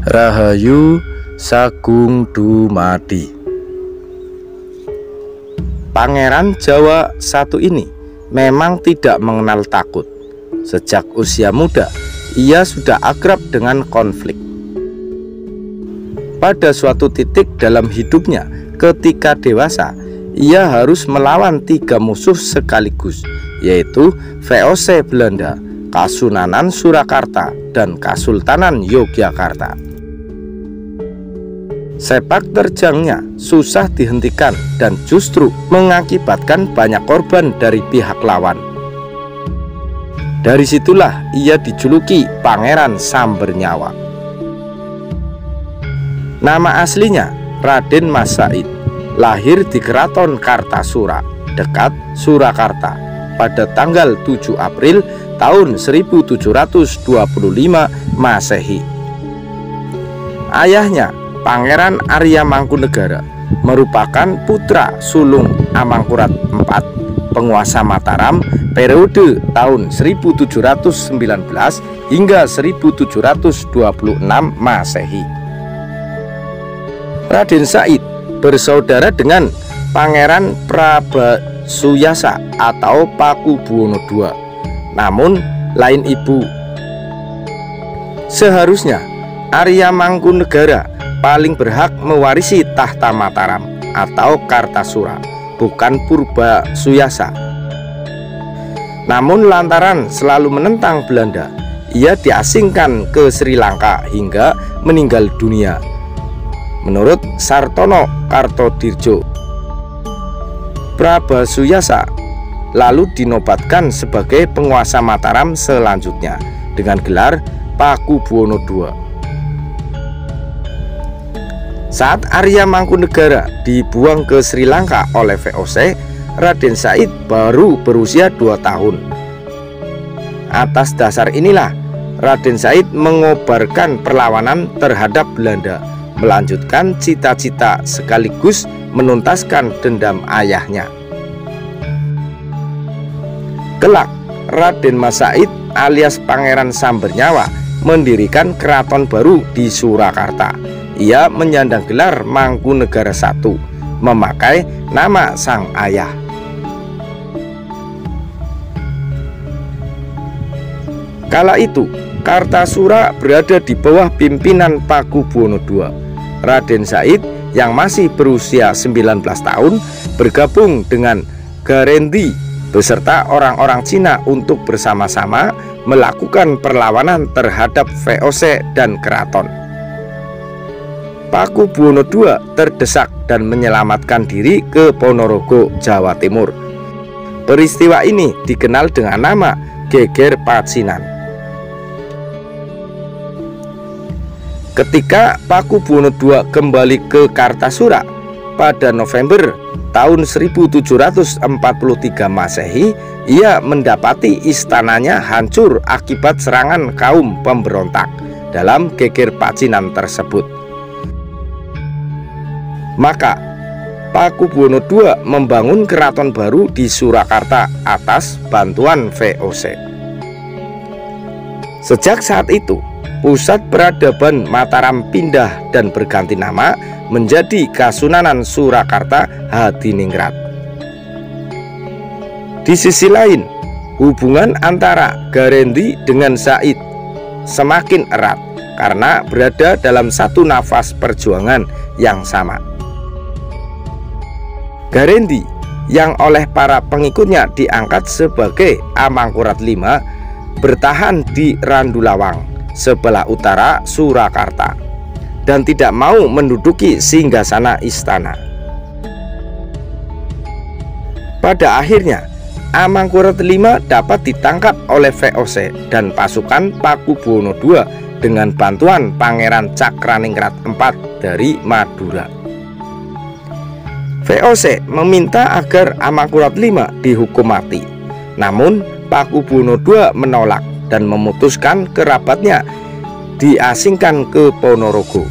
Rahayu Sagung Dumadi. Pangeran Jawa I ini memang tidak mengenal takut. Sejak usia muda, ia sudah akrab dengan konflik. Pada suatu titik dalam hidupnya, ketika dewasa, ia harus melawan 3 musuh sekaligus, yaitu VOC Belanda, Kasunanan Surakarta, dan Kesultanan Yogyakarta. Sepak terjangnya susah dihentikan dan justru mengakibatkan banyak korban dari pihak lawan. Dari situlah ia dijuluki Pangeran Sambernyawa. Nama aslinya Raden Mas Said, lahir di Keraton Kartasura, dekat Surakarta, pada tanggal 7 April tahun 1725 Masehi. Ayahnya, Pangeran Arya Mangkunegara, merupakan putra sulung Amangkurat IV, penguasa Mataram periode tahun 1719 hingga 1726 Masehi. Raden Said bersaudara dengan Pangeran Prabasuyasa atau Pakubuwono II, namun lain ibu. Seharusnya Arya Mangkunegara paling berhak mewarisi tahta Mataram atau Kartasura, bukan Purbasuyasa. Namun lantaran selalu menentang Belanda, ia diasingkan ke Sri Lanka hingga meninggal dunia. Menurut Sartono Kartodirjo, Prabasuyasa lalu dinobatkan sebagai penguasa Mataram selanjutnya dengan gelar Pakubuwono II. Saat Arya Mangkunegara dibuang ke Sri Lanka oleh VOC, Raden Said baru berusia 2 tahun. Atas dasar inilah Raden Said mengobarkan perlawanan terhadap Belanda, melanjutkan cita-cita sekaligus menuntaskan dendam ayahnya. Kelak, Raden Mas Said alias Pangeran Sambernyawa mendirikan keraton baru di Surakarta. Ia menyandang gelar Mangkunegara I, memakai nama sang ayah. Kala itu, Kartasura berada di bawah pimpinan Pakubuwono II. Raden Said yang masih berusia 19 tahun bergabung dengan Garendi beserta orang-orang Cina untuk bersama-sama melakukan perlawanan terhadap VOC dan keraton. Pakubuwono II terdesak dan menyelamatkan diri ke Ponorogo, Jawa Timur. Peristiwa ini dikenal dengan nama Geger Pacinan. Ketika Pakubuwono II kembali ke Kartasura pada November tahun 1743 Masehi, ia mendapati istananya hancur akibat serangan kaum pemberontak dalam Geger Pacinan tersebut. Maka Pakubuwono II membangun keraton baru di Surakarta atas bantuan VOC. Sejak saat itu, pusat peradaban Mataram pindah dan berganti nama menjadi Kasunanan Surakarta Hadiningrat. Di sisi lain, hubungan antara Garendi dengan Said semakin erat karena berada dalam satu nafas perjuangan yang sama. Garendi yang oleh para pengikutnya diangkat sebagai Amangkurat V bertahan di Randulawang sebelah utara Surakarta dan tidak mau menduduki singgasana istana. Pada akhirnya Amangkurat V dapat ditangkap oleh VOC dan pasukan Pakubuwono II dengan bantuan Pangeran Cakraningrat IV dari Madura. VOC meminta agar Amangkurat V dihukum mati, namun Pakubuwono II menolak dan memutuskan kerabatnya diasingkan ke Ponorogo.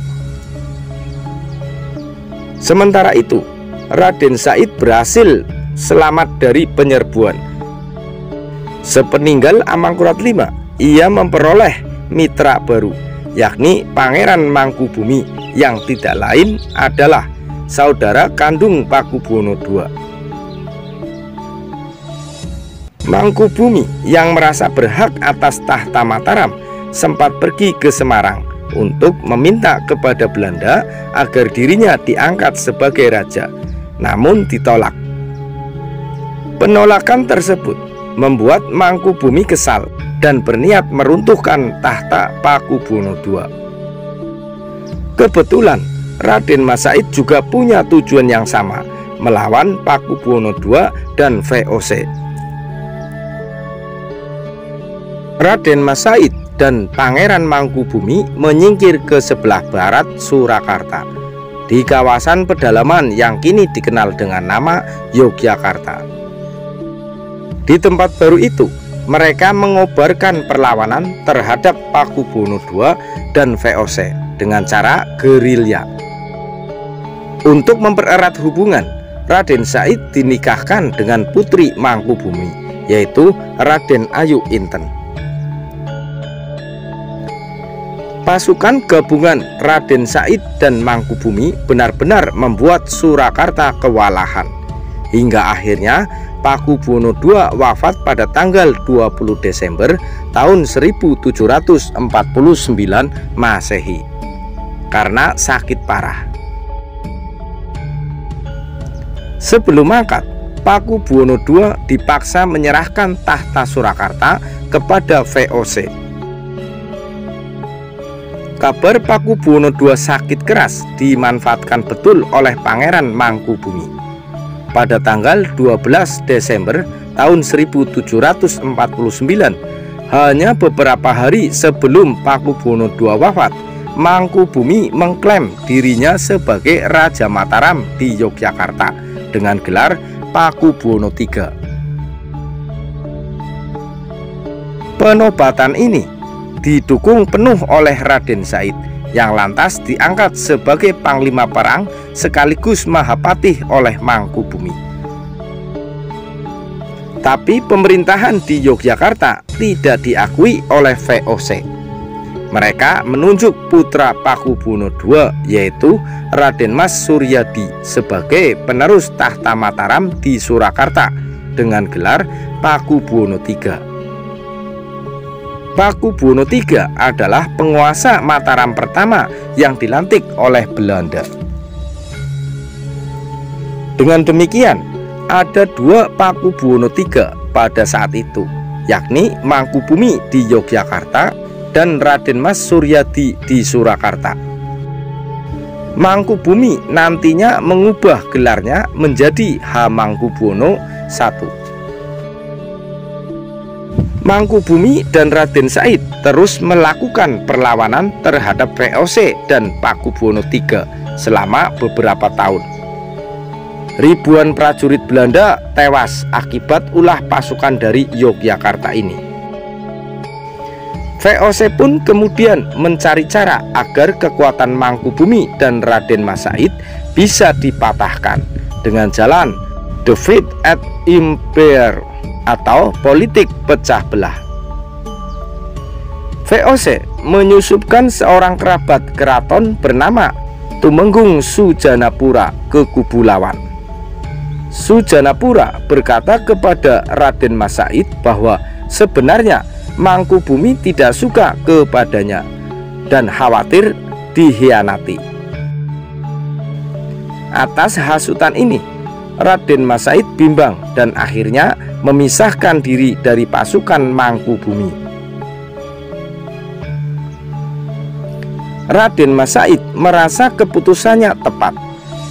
Sementara itu, Raden Said berhasil selamat dari penyerbuan. Sepeninggal Amangkurat V, ia memperoleh mitra baru, yakni Pangeran Mangkubumi, yang tidak lain adalah saudara kandung Pakubuwono II. Mangkubumi yang merasa berhak atas tahta Mataram sempat pergi ke Semarang untuk meminta kepada Belanda agar dirinya diangkat sebagai raja, namun ditolak. Penolakan tersebut membuat Mangkubumi kesal dan berniat meruntuhkan tahta Pakubuwono II. Kebetulan Raden Mas Said juga punya tujuan yang sama, melawan Pakubuwono II dan VOC. Raden Mas Said dan Pangeran Mangkubumi menyingkir ke sebelah barat Surakarta, di kawasan pedalaman yang kini dikenal dengan nama Yogyakarta. Di tempat baru itu, mereka mengobarkan perlawanan terhadap Pakubuwono II dan VOC dengan cara gerilya. Untuk mempererat hubungan, Raden Said dinikahkan dengan putri Mangkubumi, yaitu Raden Ayu Inten. Pasukan gabungan Raden Said dan Mangkubumi benar-benar membuat Surakarta kewalahan, hingga akhirnya Pakubuwono II wafat pada tanggal 20 Desember tahun 1749 Masehi karena sakit parah. Sebelum mangkat, Pakubuwono II dipaksa menyerahkan tahta Surakarta kepada VOC. Kabar Pakubuwono II sakit keras dimanfaatkan betul oleh Pangeran Mangkubumi. Pada tanggal 12 Desember tahun 1749, hanya beberapa hari sebelum Pakubuwono II wafat, Mangkubumi mengklaim dirinya sebagai Raja Mataram di Yogyakarta dengan gelar Pakubuwono III. Penobatan ini didukung penuh oleh Raden Said, yang lantas diangkat sebagai Panglima Perang sekaligus Mahapatih oleh Mangkubumi. Tapi pemerintahan di Yogyakarta tidak diakui oleh VOC. Mereka menunjuk putra Pakubuwono II, yaitu Raden Mas Suryadi, sebagai penerus tahta Mataram di Surakarta dengan gelar Pakubuwono III. Pakubuwono III adalah penguasa Mataram pertama yang dilantik oleh Belanda. Dengan demikian, ada dua Pakubuwono III pada saat itu, yakni Mangkubumi di Yogyakarta dan Raden Mas Suryadi di Surakarta. Mangkubumi nantinya mengubah gelarnya menjadi Hamangkubuwono I. Mangkubumi dan Raden Said terus melakukan perlawanan terhadap VOC dan Pakubuwono III selama beberapa tahun. Ribuan prajurit Belanda tewas akibat ulah pasukan dari Yogyakarta ini. VOC pun kemudian mencari cara agar kekuatan Mangkubumi dan Raden Mas Said bisa dipatahkan dengan jalan defeat at imperare atau politik pecah belah. VOC menyusupkan seorang kerabat keraton bernama Tumenggung Sujanapura ke kubu lawan. Sujanapura berkata kepada Raden Mas Said bahwa sebenarnya Mangkubumi tidak suka kepadanya dan khawatir dikhianati. Atas hasutan ini, Raden Mas Said bimbang dan akhirnya memisahkan diri dari pasukan Mangkubumi. Raden Mas Said merasa keputusannya tepat,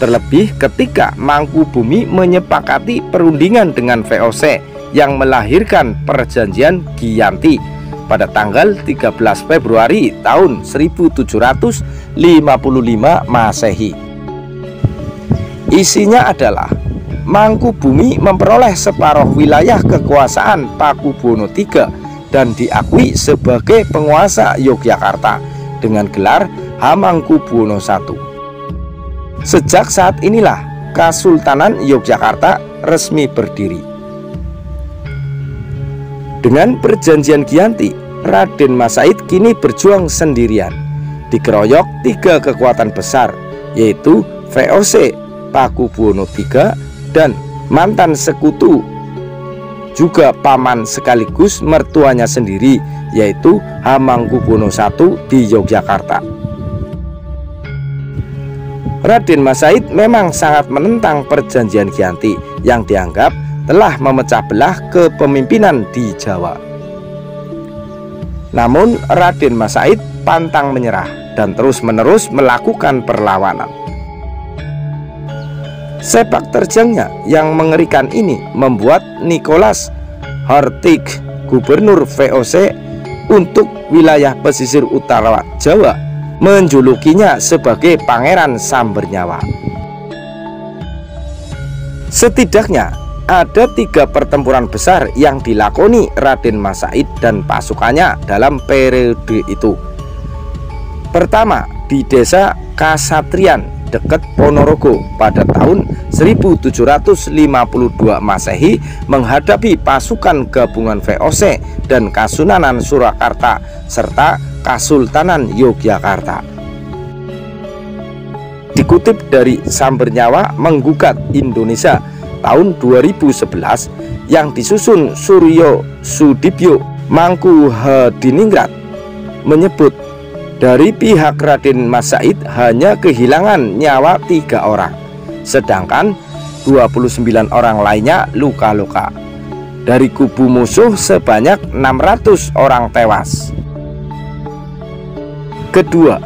terlebih ketika Mangkubumi menyepakati perundingan dengan VOC yang melahirkan perjanjian Giyanti pada tanggal 13 Februari tahun 1755 Masehi. Isinya adalah Mangkubumi memperoleh separuh wilayah kekuasaan Pakubuwono III dan diakui sebagai penguasa Yogyakarta dengan gelar Hamangkubuwono I. Sejak saat inilah Kesultanan Yogyakarta resmi berdiri. Dengan perjanjian Giyanti, Raden Mas Said kini berjuang sendirian dikeroyok 3 kekuatan besar, yaitu VOC Pakubuwono III dan mantan sekutu juga paman sekaligus mertuanya sendiri, yaitu Hamengkubuwono I di Yogyakarta. Raden Mas Said memang sangat menentang perjanjian Giyanti yang dianggap telah memecah belah kepemimpinan di Jawa. Namun Raden Mas Said pantang menyerah dan terus-menerus melakukan perlawanan. Sepak terjangnya yang mengerikan ini membuat Nicholas Hartig, gubernur VOC untuk wilayah pesisir utara Jawa, menjulukinya sebagai Pangeran Sambernyawa. Setidaknya ada 3 pertempuran besar yang dilakoni Raden Mas Said dan pasukannya dalam periode itu. Pertama, di desa Kasatrian dekat Ponorogo pada tahun 1752 Masehi menghadapi pasukan gabungan VOC dan Kasunanan Surakarta serta Kasultanan Yogyakarta. Dikutip dari Sambernyawa Menggugat Indonesia tahun 2011 yang disusun Suryo Sudibyo Mangkuhadiningrat, menyebut dari pihak Raden Mas Said hanya kehilangan nyawa 3 orang, sedangkan 29 orang lainnya luka-luka. Dari kubu musuh sebanyak 600 orang tewas. Kedua,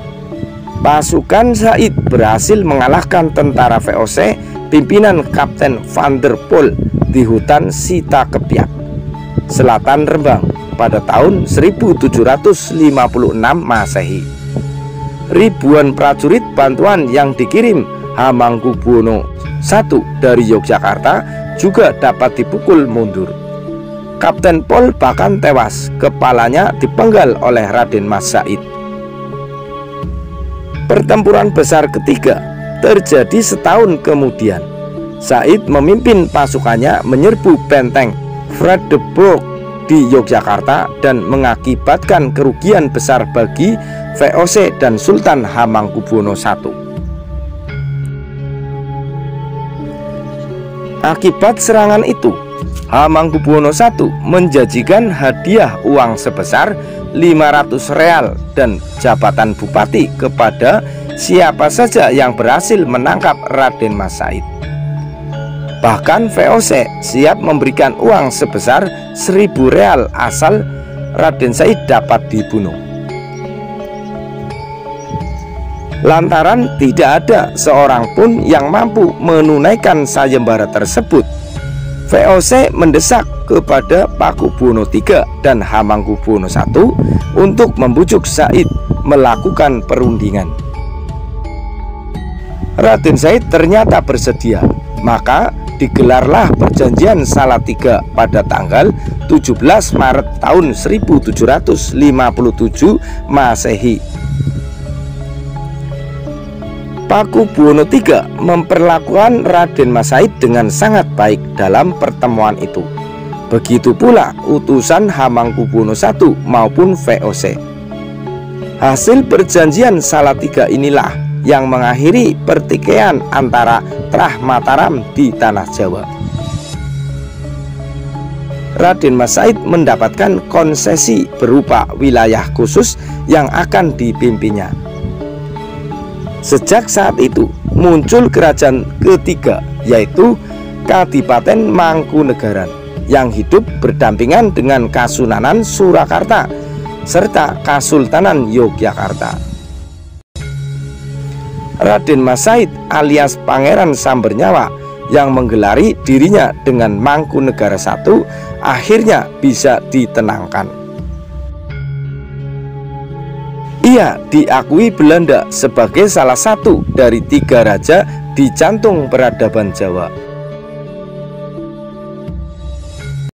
pasukan Said berhasil mengalahkan tentara VOC pimpinan Kapten Van der Pol di hutan Sitakepiak, selatan Rembang pada tahun 1756 Masehi. Ribuan prajurit bantuan yang dikirim Hamengkubuwono I dari Yogyakarta juga dapat dipukul mundur. Kapten Pol bahkan tewas, kepalanya dipenggal oleh Raden Mas Said. Pertempuran besar ketiga terjadi setahun kemudian. Said memimpin pasukannya menyerbu benteng Vredeburg di Yogyakarta dan mengakibatkan kerugian besar bagi VOC dan Sultan Hamengkubuwono I. Akibat serangan itu, Hamengkubuwono I menjanjikan hadiah uang sebesar 500 real dan jabatan bupati kepada siapa saja yang berhasil menangkap Raden Mas Said. Bahkan VOC siap memberikan uang sebesar 1000 real asal Raden Said dapat dibunuh. Lantaran tidak ada seorang pun yang mampu menunaikan sayembara tersebut, VOC mendesak kepada Pakubuwono III dan Hamengkubuwono I untuk membujuk Said melakukan perundingan. Raden Said ternyata bersedia, maka digelarlah perjanjian Salatiga pada tanggal 17 Maret tahun 1757 Masehi. Pakubuwono III memperlakukan Raden Mas Said dengan sangat baik dalam pertemuan itu. Begitu pula utusan Hamengkubuwono I maupun VOC. Hasil perjanjian Salatiga inilah yang mengakhiri pertikaian antara Trah Mataram di tanah Jawa. Raden Mas Said mendapatkan konsesi berupa wilayah khusus yang akan dipimpinnya. Sejak saat itu muncul kerajaan ketiga, yaitu Kadipaten Mangkunegaran, yang hidup berdampingan dengan Kasunanan Surakarta serta Kasultanan Yogyakarta. Raden Mas Said alias Pangeran Sambernyawa yang menggelari dirinya dengan Mangkunegara I akhirnya bisa ditenangkan. Ia diakui Belanda sebagai salah satu dari 3 raja di jantung peradaban Jawa.